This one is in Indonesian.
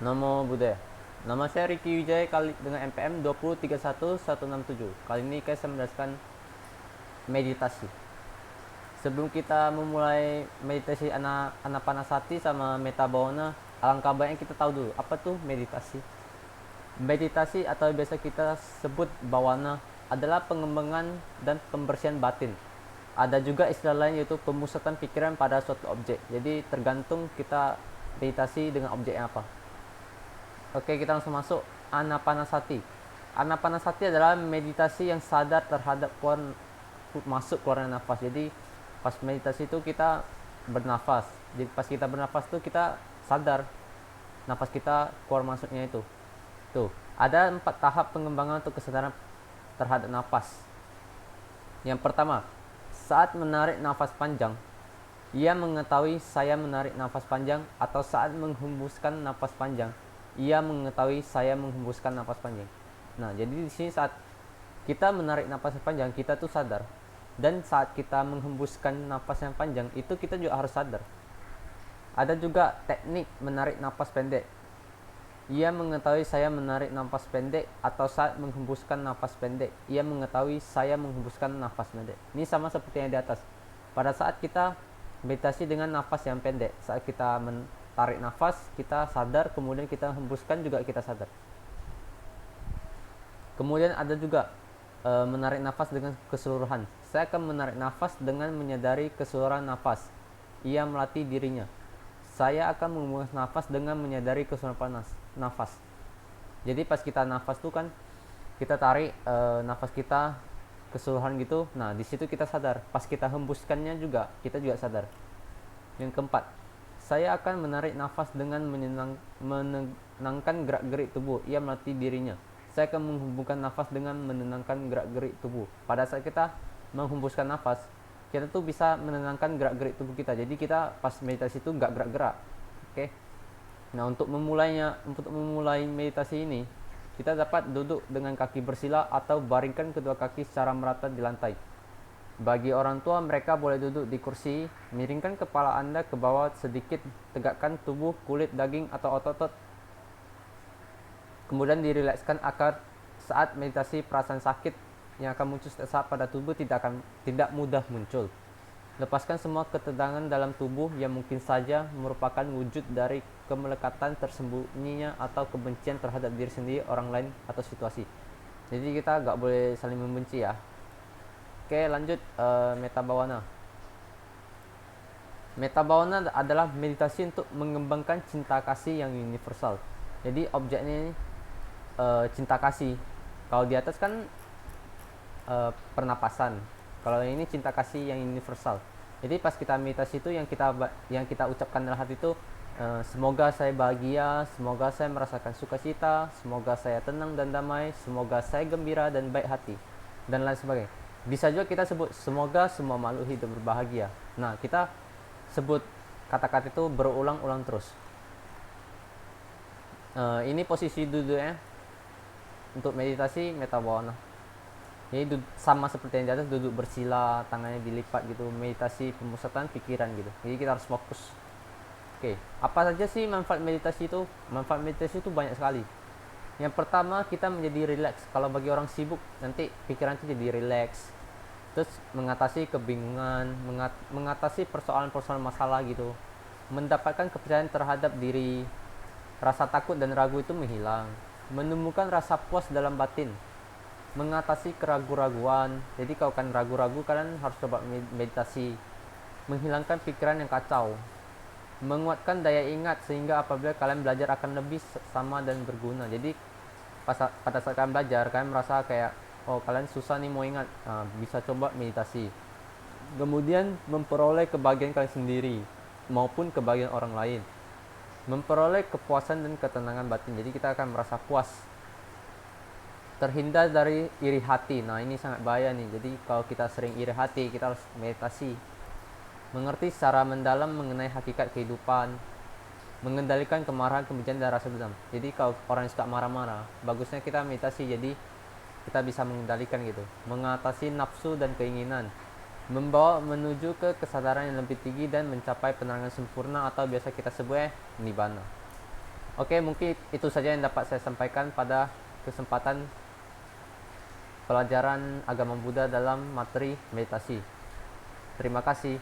Namo Buddhaya. Nama saya Ricky Wijaya kali dengan NPM 2031167. Kali ini saya menjelaskan meditasi. Sebelum kita memulai meditasi Anapanasati sama Metta Bhavana, alangkah baiknya kita tahu dulu apa tuh meditasi. Meditasi atau biasa kita sebut bhavana adalah pengembangan dan pembersihan batin. Ada juga istilah lain yaitu pemusatan pikiran pada suatu objek. Jadi tergantung kita meditasi dengan objeknya apa. Oke, kita langsung masuk Anapanasati. Anapanasati adalah meditasi yang sadar terhadap masuk keluarnya nafas. Jadi pas meditasi itu kita bernafas. Jadi pas kita bernafas itu kita sadar nafas kita keluar masuknya itu. Tuh, ada 4 tahap pengembangan untuk kesadaran terhadap nafas. Yang pertama, saat menarik nafas panjang, ia mengetahui saya menarik nafas panjang, atau saat menghembuskan nafas panjang, ia mengetahui saya menghembuskan nafas panjang. Nah, jadi di sini saat kita menarik nafas panjang, kita tuh sadar. Dan saat kita menghembuskan nafas yang panjang, itu kita juga harus sadar. Ada juga teknik menarik nafas pendek. Ia mengetahui saya menarik nafas pendek, atau saat menghembuskan nafas pendek, ia mengetahui saya menghembuskan nafas pendek. Ini sama seperti yang di atas. Pada saat kita meditasi dengan nafas yang pendek, saat kita tarik nafas, kita sadar, kemudian kita hembuskan juga kita sadar. Kemudian ada juga menarik nafas dengan keseluruhan. Saya akan menarik nafas dengan menyadari keseluruhan nafas. Ia melatih dirinya. Saya akan menghembuskan nafas dengan menyadari keseluruhan nafas. Jadi pas kita nafas tuh kan kita tarik nafas kita keseluruhan gitu. Nah, di situ kita sadar. Pas kita hembuskannya juga kita juga sadar. Yang keempat, saya akan menarik nafas dengan menenangkan gerak-gerik tubuh. Ia melatih dirinya. Saya akan menghembuskan nafas dengan menenangkan gerak-gerik tubuh. Pada saat kita menghembuskan nafas, kita tuh bisa menenangkan gerak-gerik tubuh kita. Jadi kita pas meditasi itu nggak gerak-gerak. Oke. Nah, untuk memulai meditasi ini, kita dapat duduk dengan kaki bersila atau baringkan kedua kaki secara merata di lantai. Bagi orang tua, mereka boleh duduk di kursi, miringkan kepala Anda ke bawah sedikit, tegakkan tubuh, kulit, daging, atau otot-otot. Kemudian dirilekskan agar saat meditasi perasaan sakit yang akan muncul saat pada tubuh tidak mudah muncul. Lepaskan semua ketegangan dalam tubuh yang mungkin saja merupakan wujud dari kemelekatan tersembunyinya atau kebencian terhadap diri sendiri, orang lain, atau situasi. Jadi kita nggak boleh saling membenci ya. Oke, lanjut Metta Bhavana. Metta Bhavana adalah meditasi untuk mengembangkan cinta kasih yang universal. Jadi objeknya ini cinta kasih. Kalau di atas kan pernapasan. Kalau ini cinta kasih yang universal. Jadi pas kita meditasi itu yang kita ucapkan dalam hati itu semoga saya bahagia, semoga saya merasakan sukacita, semoga saya tenang dan damai, semoga saya gembira dan baik hati, dan lain sebagainya. Bisa juga kita sebut semoga semua makhluk hidup berbahagia. Nah, kita sebut kata-kata itu berulang-ulang terus. Ini posisi duduknya untuk meditasi Metta Bhavana. Jadi sama seperti yang di atas, duduk bersila, tangannya dilipat gitu, meditasi pemusatan pikiran gitu. Jadi kita harus fokus. Oke, apa saja sih manfaat meditasi itu? Manfaat meditasi itu banyak sekali. Yang pertama, kita menjadi rileks. Kalau bagi orang sibuk, nanti pikiran itu jadi rileks. Terus mengatasi kebingungan, mengatasi persoalan-persoalan masalah gitu. Mendapatkan kepercayaan terhadap diri. Rasa takut dan ragu itu menghilang. Menemukan rasa puas dalam batin, mengatasi keraguan-raguan. Jadi kalau kan ragu-ragu, kalian harus coba meditasi. Menghilangkan pikiran yang kacau, menguatkan daya ingat sehingga apabila kalian belajar akan lebih sama dan berguna. Jadi pada saat kalian belajar, kalian merasa kayak oh kalian susah nih mau ingat, nah, bisa coba meditasi. Kemudian memperoleh kebahagiaan kalian sendiri maupun kebahagiaan orang lain, memperoleh kepuasan dan ketenangan batin. Jadi kita akan merasa puas. Terhindar dari iri hati. Nah, ini sangat bahaya nih. Jadi kalau kita sering iri hati, kita harus meditasi. Mengerti secara mendalam mengenai hakikat kehidupan, mengendalikan kemarahan, kebencian, dan rasa dendam. Jadi kalau orang yang suka marah-marah, bagusnya kita meditasi. Jadi kita bisa mengendalikan gitu. Mengatasi nafsu dan keinginan, membawa menuju ke kesadaran yang lebih tinggi dan mencapai penerangan sempurna atau biasa kita sebut nibbana. Oke, mungkin itu saja yang dapat saya sampaikan pada kesempatan pelajaran agama Buddha dalam materi meditasi. Terima kasih.